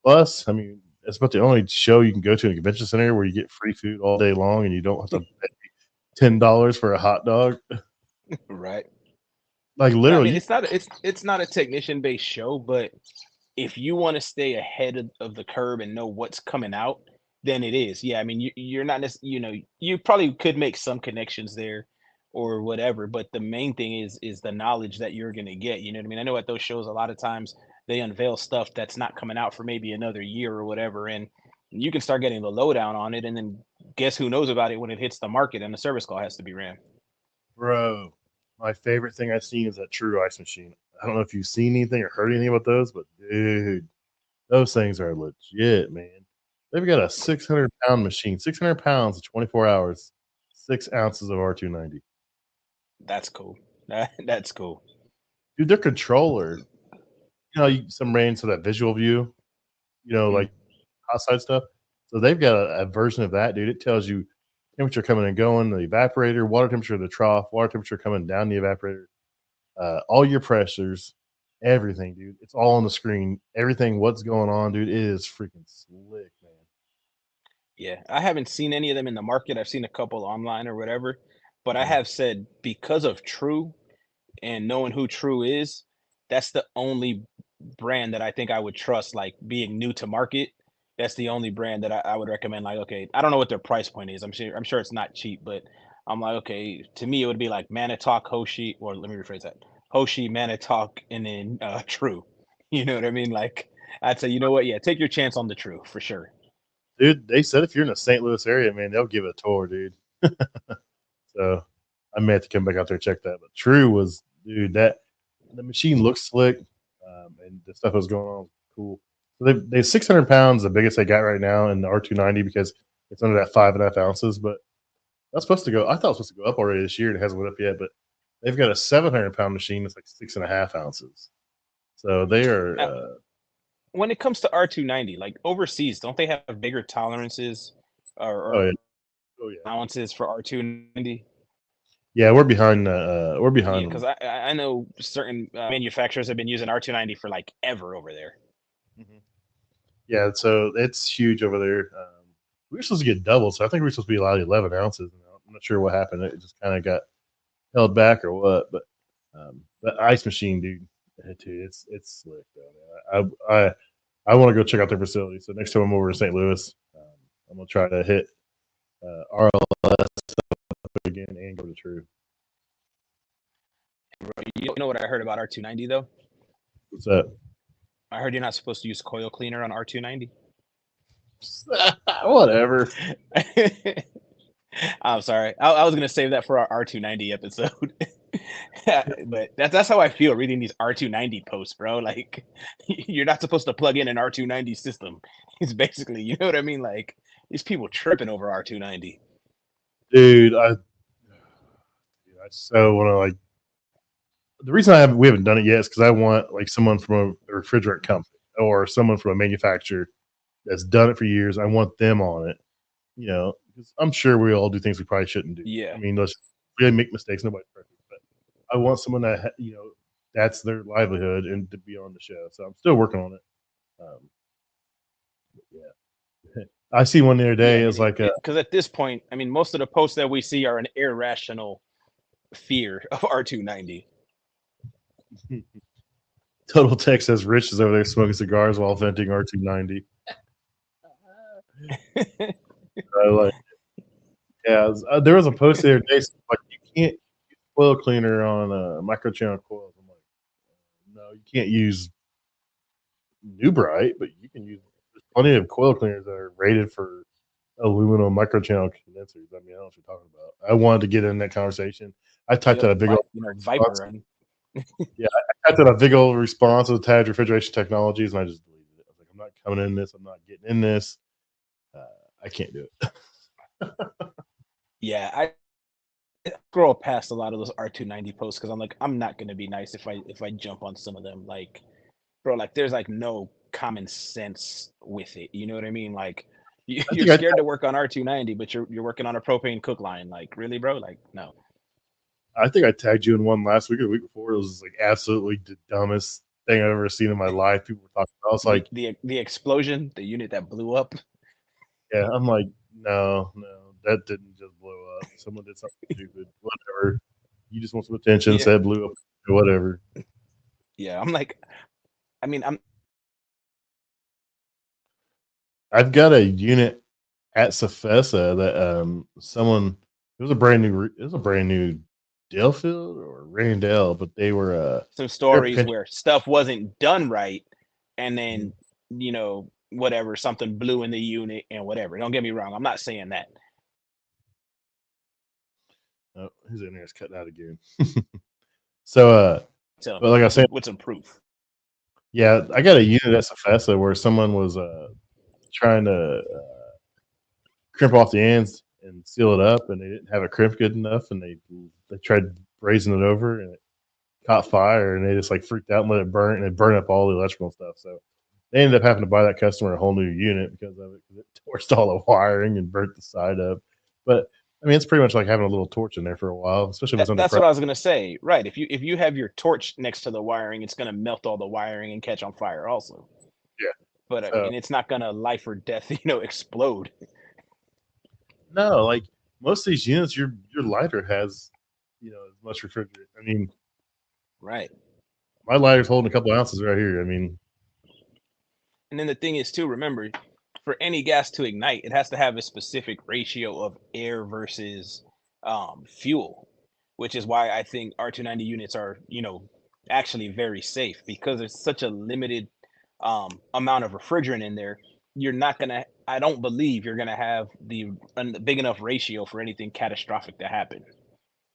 Plus, I mean, it's about the only show you can go to in a convention center where you get free food all day long and you don't have to pay $10 for a hot dog. Right. Like No, I mean literally, it's not a technician based show, but if you want to stay ahead of the curve and know what's coming out, then it is. Yeah, I mean you're not you know, you probably could make some connections there or whatever, but the main thing is the knowledge that you're gonna get. You know what I mean? I know at those shows a lot of times they unveil stuff that's not coming out for maybe another year or whatever, and you can start getting the lowdown on it, and then guess who knows about it when it hits the market and the service call has to be ran. bro. My favorite thing I've seen is that True Ice Machine. I don't know if you've seen anything or heard anything about those, but dude, those things are legit, man. They've got a 600-pound machine, 600 pounds in 24 hours, 6 ounces of R290. That's cool. That's cool. Dude, their controller, some range to that visual view, Mm. like outside stuff. So they've got a version of that, dude. It tells you temperature coming and going, the evaporator, water temperature of the trough, water temperature coming down the evaporator, all your pressures, everything, dude. It's all on the screen. Everything, what's going on, dude. It is freaking slick, man. Yeah, I haven't seen any of them in the market. I've seen a couple online or whatever, but I Mhm. have said because of True and knowing who True is, that's the only brand that I think I would trust, like being new to market. That's the only brand that I would recommend. Like, okay, I don't know what their price point is. I'm sure it's not cheap, but I'm like, okay, to me it would be like Manitalk, Hoshi, or let me rephrase that. Hoshi, Manitalk, and then True. You know what I mean? Like I'd say, you know what? Yeah, take your chance on the True for sure. Dude, they said if you're in the St. Louis area, man, they'll give it a tour, dude. So I may have to come back out there and check that. But True was, dude, that the machine looks slick, and the stuff that was going on was cool. So they 600 pounds, the biggest they got right now in the R290 because it's under that 5.5 ounces. But that's supposed to go. I thought it was supposed to go up already this year. And it hasn't went up yet, but they've got a 700-pound machine that's like 6.5 ounces. So they are. Now, when it comes to R290, like overseas, don't they have bigger tolerances Oh or yeah, oh yeah, allowances for R290? yeah. We're behind. We're Yeah, behind because them. I know certain manufacturers have been using R290 for like ever over there. Mhm. Yeah, so it's huge over there. We were supposed to get double, so I think we were supposed to be allowed 11 ounces. I'm not sure what happened. It just kind of got held back or what. But that ice machine, dude, it's slick though, man. I want to go check out their facility. So next time I'm over in St. Louis, I'm gonna try to hit RLS again and go to True. You know what I heard about R290 though? What's that? I heard you're not supposed to use coil cleaner on R290. Whatever. I'm sorry. I was gonna save that for our R290 episode. But that's how I feel reading these R290 posts, bro. Like you're not supposed to plug in an R290 system. It's basically, you know what I mean? Like these people tripping over R290. Dude, I so want to like the reason we haven't done it yet is because I want like someone from a refrigerant company or someone from a manufacturer that's done it for years. I want them on it, because I'm sure we all do things we probably shouldn't do. I Yeah. mean, we make mistakes. Nobody's perfect, but I want someone that that's their livelihood and to be on the show. So I'm still working on it. Um, yeah, I see one the other Yeah, I day. It's mean, like because at this point, I mean, most of the posts that we see are an irrational fear of R290. Total Tech says Rich is over there smoking cigars while venting R290. I like, yeah, there was a post the other day like you can't use coil cleaner on microchannel coils. I'm like, no, you can't use New Bright, but you can use. There's plenty of coil cleaners that are rated for aluminum microchannel condensers. I mean, I don't know what you're talking about. I wanted to get in that conversation. I typed out a big old response. Viper. And Yeah, I typed out a big old response with tagged refrigeration technologies, and I just deleted it. I was like, I'm not coming in this. I'm not getting in this. Uh, I can't do it. yeah, I scroll past a lot of those R290 posts because I'm like, I'm not gonna be nice if I jump on some of them. Like, bro, like there's like no common sense with it. You know what I mean? Like I you're think I, scared to work on R290, but you're working on a propane cook line. Like, really, bro? Like, no. I think I tagged you in one last week or the week before. It was like absolutely the dumbest thing I've ever seen in my life. People were talking about. I was like, The explosion, the unit that blew up. yeah, I'm like, no, that didn't just blow up. Someone did something stupid. Whatever. You just want some attention, Yeah. said blew up. whatever. Yeah, I'm like, I mean, I've got a unit at CFESA that someone it was a brand new Delfield or Randell, but they were some they're stories pinch where stuff wasn't done right, and Mhm. then whatever, something blew in the unit and whatever. Don't get me wrong, I'm not saying that. Oh, his internet's cutting out again. So Tell but me like I was saying, with some proof. yeah, I got a unit at CFESA where someone was trying to crimp off the ends and seal it up, and they didn't have it crimped good enough, and they tried brazing it over, and it caught fire, and they just like freaked out and let it burn, and it burned up all the electrical stuff. So they ended up having to buy that customer a whole new unit because of it, because it torched all the wiring and burnt the side up. But I mean, it's pretty much like having a little torch in there for a while, especially if it's under That's pressure. what I was gonna say. Right. If you have your torch next to the wiring, it's gonna melt all the wiring and catch on fire also. Yeah. But I So mean, it's not gonna life or death, explode. no, like most of these units, your lighter has, as much refrigerant. I mean, Right. my lighter's holding a couple ounces right here. I mean, And then the thing is too, remember, for any gas to ignite, it has to have a specific ratio of air versus fuel, which is why I think R290 units are, actually very safe because there's such a limited amount of refrigerant in there. You're not gonna. I don't believe you're gonna have the big enough ratio for anything catastrophic to happen.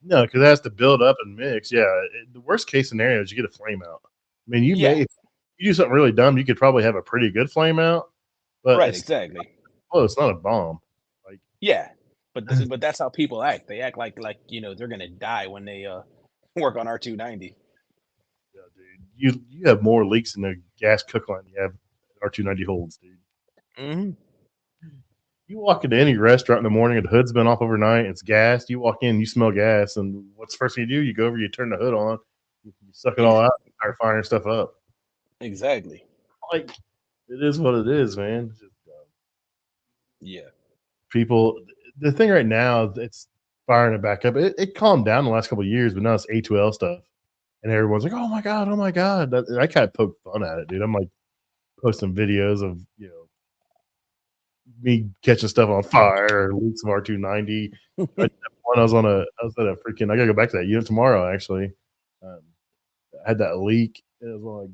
no, because it has to build up and mix. Yeah, the worst case scenario is you get a flame out. I mean, Yeah. if you do something really dumb, you could probably have a pretty good flame out, but Right. it's Exactly. it's not a bomb. Like, Yeah. But that's how people act. They act like they're gonna die when they work on R290. yeah, dude, you have more leaks in the gas cook line than you have R290 holds, dude. Hmm. You walk into any restaurant in the morning and the hood's been off overnight, it's gassed. You walk in, you smell gas, and what's the first thing you do? You go over, you turn the hood on, you suck it all out, and start firing stuff up. Exactly. Like, it is what it is, man. It's just, Yeah. people, the thing right now, it's firing it back up. It calmed down the last couple of years, but now it's A2L stuff, and everyone's like, oh my god." I kind of poke fun at it, dude. I'm like posting videos of me catching stuff on fire or leaks of R290. I one I was at a freaking I gotta go back to that unit tomorrow actually. Um, I had that leak. It was on like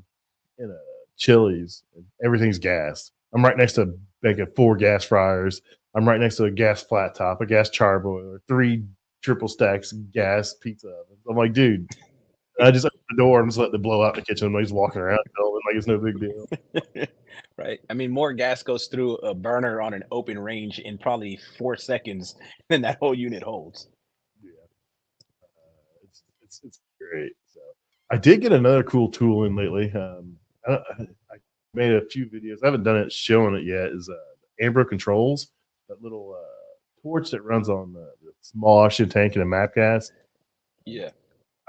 in a Chili's. Everything's gas. I'm right next to a bank of 4 gas fryers. I'm right next to a gas flat top, a gas charboiler, 3 triple stacks gas pizza ovens. I'm like, dude, I just open the door and just let it blow out the kitchen. And he's walking around the building like it's no big deal. Right. I mean, more gas goes through a burner on an open range in probably 4 seconds than that whole unit holds. Yeah, it's great. So I did get another cool tool in lately. I made a few videos. I haven't done it showing it yet. Is Ambro Controls, that little torch that runs on the small oxygen tank and a map gas. Yeah.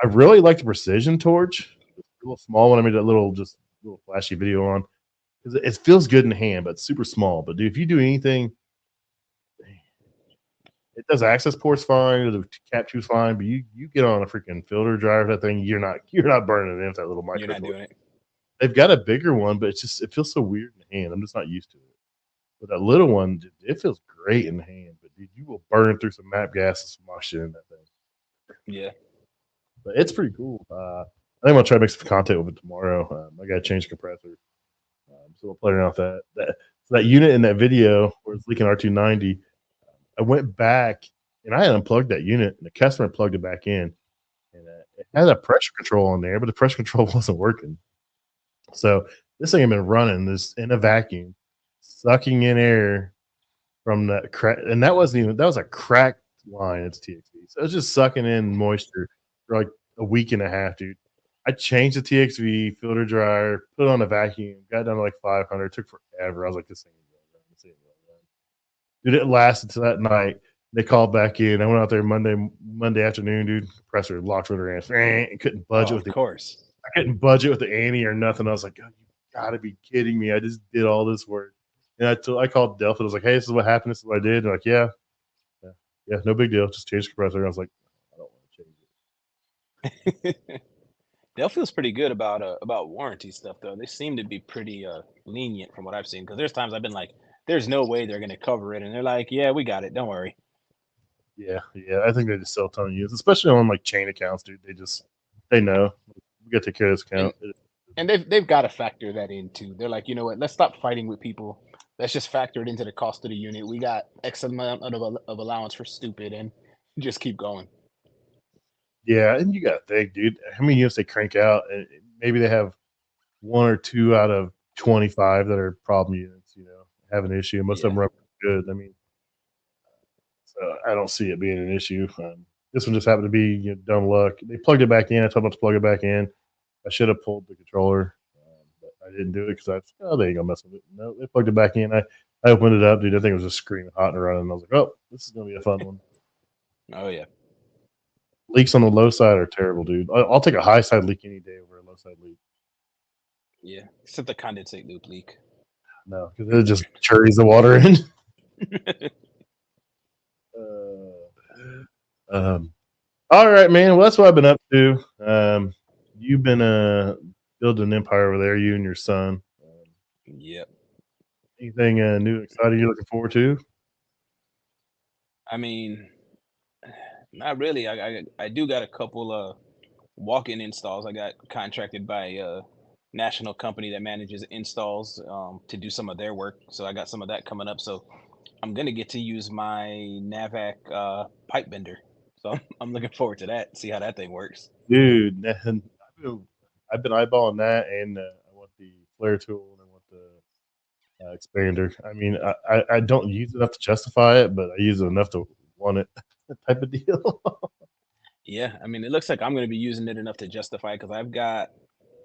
I really like the precision torch, the little small one. I made that little flashy video on because it feels good in the hand, but it's super small. But dude, if you do anything, it does access ports fine, the cap two's fine, but you get on a freaking filter dryer that thing, you're not burning it with that little You're micro not torch. doing it. They've got a bigger one, but it feels so weird in the hand. I'm just not used to it. But that little one, it feels great in the hand. But dude, you will burn through some map gas and some oxygen in that thing. Yeah. But it's pretty cool. I think I'm gonna try to make some content with it tomorrow. I got to change the compressor, so we'll play around with so that unit in that video where it's leaking R290. I went back and I had unplugged that unit, and the customer plugged it back in, and it had a pressure control on there, but the pressure control wasn't working. So this thing had been running this in a vacuum, sucking in air from that crack, and that was a cracked line. It's TXV, so it was just sucking in moisture for like a week and a half, dude. I changed the TXV filter dryer, put it on a vacuum, got down to like 500. It took forever. I was like, this thing is going to run. This ain't going to run. Dude, it lasted to that night. They called back in. I went out there Monday afternoon, dude. Compressor locked with her and couldn't budge it Oh, with of the course. I couldn't budget with the Annie or nothing. I was like, oh, you gotta be kidding me. I just did all this work. And I called Delphi. I was like, hey, this is what happened. This is what I did. They're like, yeah, no big deal. Just change the compressor. I was like, I don't want to change it. Dell feels pretty good about warranty stuff though. They seem to be pretty lenient from what I've seen. Because there's times I've been like, "There's no way they're gonna cover it," and they're like, "Yeah, we got it. Don't worry." Yeah, yeah. I think they just sell a ton of units, especially on like chain accounts, dude. They know we got to take care of this And account. and they've got to factor that in too. They're like, you know what? Let's stop fighting with people. Let's just factor it into the cost of the unit. We got X amount of allowance for stupid, and just keep going. Yeah, and you got to think, dude. How many units they crank out? And maybe they have one or two out of 25 that are problem units. Have an issue. Most of Yeah, them run good. I mean, so I don't see it being an issue. This one just happened to be dumb luck. They plugged it back in. I told them to plug it back in. I should have pulled the controller, but I didn't do it because they ain't gonna mess with it. No, they plugged it back in. I opened it up, dude. I think it was just screaming hot and running. I was like, oh, this is gonna be a fun one. oh yeah, Leaks on the low side are terrible, dude. I'll take a high side leak any day over a low side leak. yeah. Except the condensate loop leak. No, because it just churries the water in. Um, all right, man. Well, that's what I've been up to. You've been building an empire over there, you and your son. Yep. Anything new and exciting you're looking forward to? I mean, not really. I do got a couple walk-in installs. I got contracted by a national company that manages installs to do some of their work. So I got some of that coming up. So I'm gonna get to use my Navac pipe bender. So I'm looking forward to that. See how that thing works. Dude, man, I've been eyeballing that, and I want the flare tool, and I want the expander. I mean, I don't use it enough to justify it, but I use it enough to want it, type of deal. Yeah, I mean, it looks like I'm gonna be using it enough to justify because I've got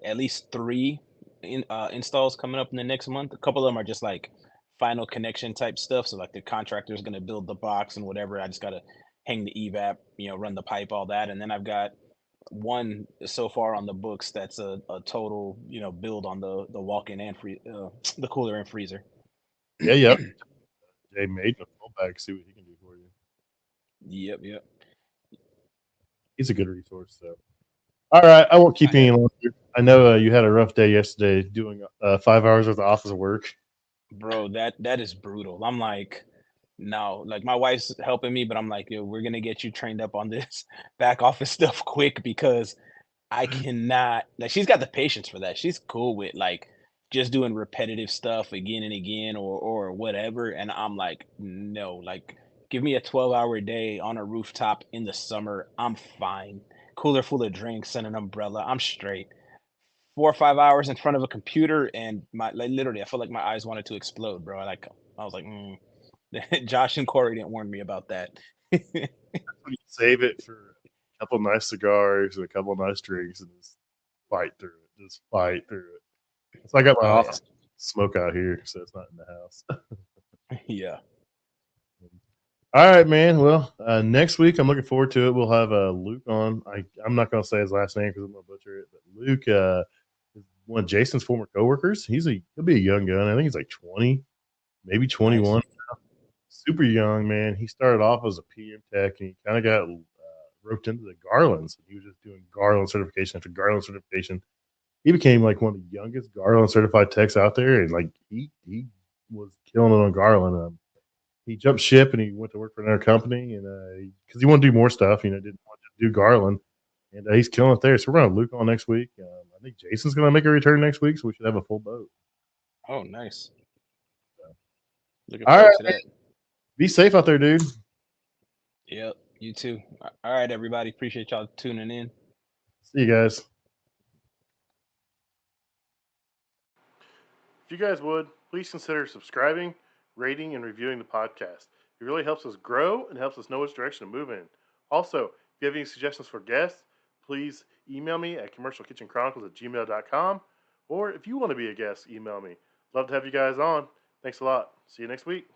at least three installs coming up in the next month. A couple of them are just like final connection type stuff. So like the contractor's gonna build the box and whatever. I just gotta hang the evap, run the pipe, all that. And then I've got one so far on the books that's a total, build on the walk-in and the cooler and freezer. Yeah, yep. Jay made a full bag. See what he can do for you. Yep, yep. He's a good resource. So, all right, I won't keep I you any have, longer. I know you had a rough day yesterday doing 5 hours worth of office work. bro, that is brutal. I'm like, no, like my wife's helping me, but I'm like, yo, we're gonna get you trained up on this back office stuff quick because I cannot. Like, she's got the patience for that. She's cool with like just doing repetitive stuff again and again or whatever. And I'm like, no, like give me a 12-hour day on a rooftop in the summer. I'm fine. Cooler full of drinks and an umbrella. I'm straight. 4 or 5 hours in front of a computer and my like literally, I felt like my eyes wanted to explode, bro. Like I was like, Josh and Corey didn't warn me about that. When you save it for a couple nice cigars and a couple nice drinks and just fight through it. Just fight through it. So I got my Oh yeah, office smoke out here, so it's not in the house. yeah. All right, man. Well, next week I'm looking forward to it. We'll have Luke on. I'm not going to say his last name because I'm going to butcher it. But Luke is one of Jason's former coworkers. He'll be a young gun. I think he's like 20, maybe Nice. 21. Super young, man. He started off as a PM tech, and he kind of got roped into the Garlands. He was just doing Garland certification after Garland certification. He became like one of the youngest Garland certified techs out there, and like he was killing it on Garland. He jumped ship and he went to work for another company, and because he wanted to do more stuff, didn't want to do Garland, and he's killing it there. So we're gonna have Luke on next week. I think Jason's gonna make a return next week, so we should have a full boat. Oh, nice. Looking All forward right, to man. that. Be safe out there, dude. Yep. You too. All right, everybody. Appreciate y'all tuning in. See you guys. If you guys would, please consider subscribing, rating, and reviewing the podcast. It really helps us grow and helps us know which direction to move in. Also, if you have any suggestions for guests, please email me at commercialkitchenchronicles@gmail.com. Or if you want to be a guest, email me. Love to have you guys on. Thanks a lot. See you next week.